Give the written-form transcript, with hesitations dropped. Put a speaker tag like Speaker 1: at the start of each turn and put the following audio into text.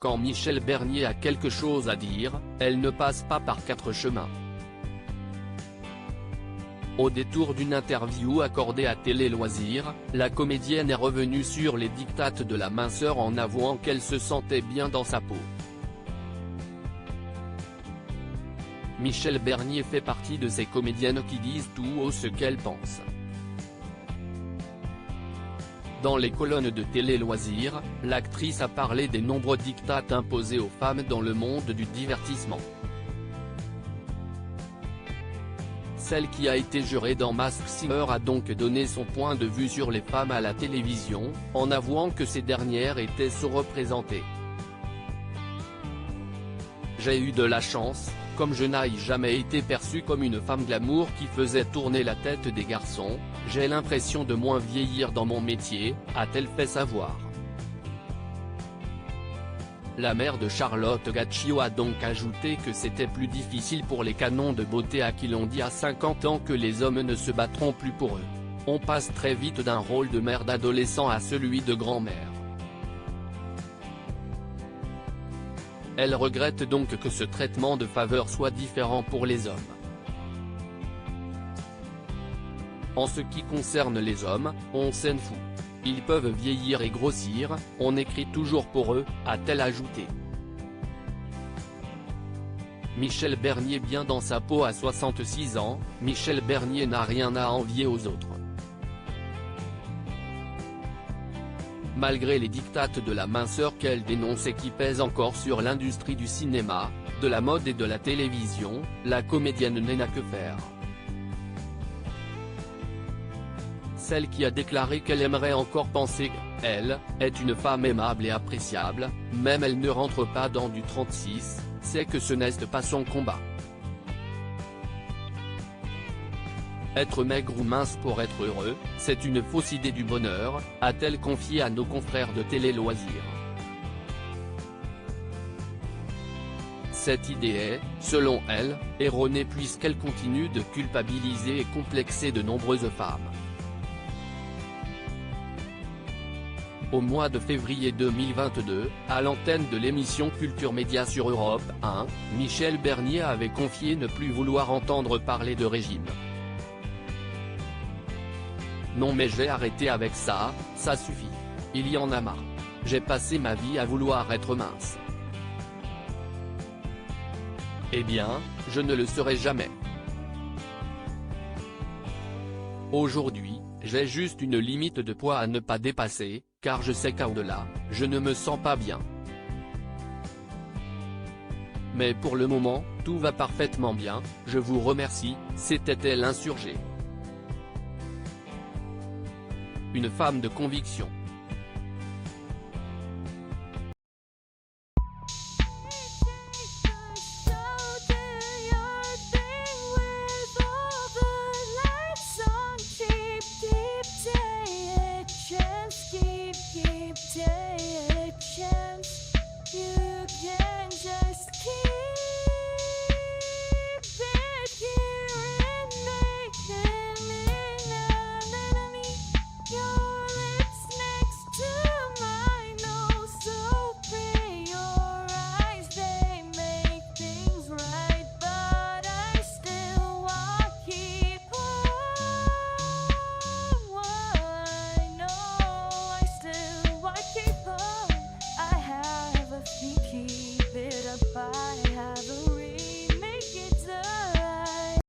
Speaker 1: quand Michel Bernier a quelque chose à dire, elle ne passe pas par quatre chemins. Au détour d'une interview accordée à Télé Loisirs, la comédienne est revenue sur les diktats de la minceur en avouant qu'elle se sentait bien dans sa peau. Michel Bernier fait partie de ces comédiennes qui disent tout haut ce qu'elles pensent. Dans les colonnes de Télé Loisirs, l'actrice a parlé des nombreux diktats imposés aux femmes dans le monde du divertissement. Celle qui a été jurée dans Masked Singer a donc donné son point de vue sur les femmes à la télévision, en avouant que ces dernières étaient sous-représentées. J'ai eu de la chance, comme je n'ai jamais été perçue comme une femme glamour qui faisait tourner la tête des garçons, j'ai l'impression de moins vieillir dans mon métier, a-t-elle fait savoir. La mère de Charlotte Gaccio a donc ajouté que c'était plus difficile pour les canons de beauté à qui l'on dit à 50 ans que les hommes ne se battront plus pour eux. On passe très vite d'un rôle de mère d'adolescent à celui de grand-mère. Elle regrette donc que ce traitement de faveur soit différent pour les hommes. En ce qui concerne les hommes, on s'en fout. Ils peuvent vieillir et grossir, on écrit toujours pour eux, a-t-elle ajouté. Michel Bernier bien dans sa peau à 66 ans, Michel Bernier n'a rien à envier aux autres. Malgré les diktats de la minceur qu'elle dénonce et qui pèsent encore sur l'industrie du cinéma, de la mode et de la télévision, la comédienne n'a que faire. Celle qui a déclaré qu'elle aimerait encore penser qu'elle est une femme aimable et appréciable, même elle ne rentre pas dans du 36, c'est que ce n'est pas son combat. Être maigre ou mince pour être heureux, c'est une fausse idée du bonheur, a-t-elle confié à nos confrères de Télé Loisirs. Cette idée est, selon elle, erronée puisqu'elle continue de culpabiliser et complexer de nombreuses femmes. Au mois de février 2022, à l'antenne de l'émission Culture Média sur Europe 1, Michel Bernier avait confié ne plus vouloir entendre parler de régime. Non mais j'ai arrêté avec ça, ça suffit. Il y en a marre. J'ai passé ma vie à vouloir être mince. Eh bien, je ne le serai jamais. Aujourd'hui, j'ai juste une limite de poids à ne pas dépasser, car je sais qu'au-delà, je ne me sens pas bien. Mais pour le moment, tout va parfaitement bien, je vous remercie, c'était l'insurgée. Une femme de conviction.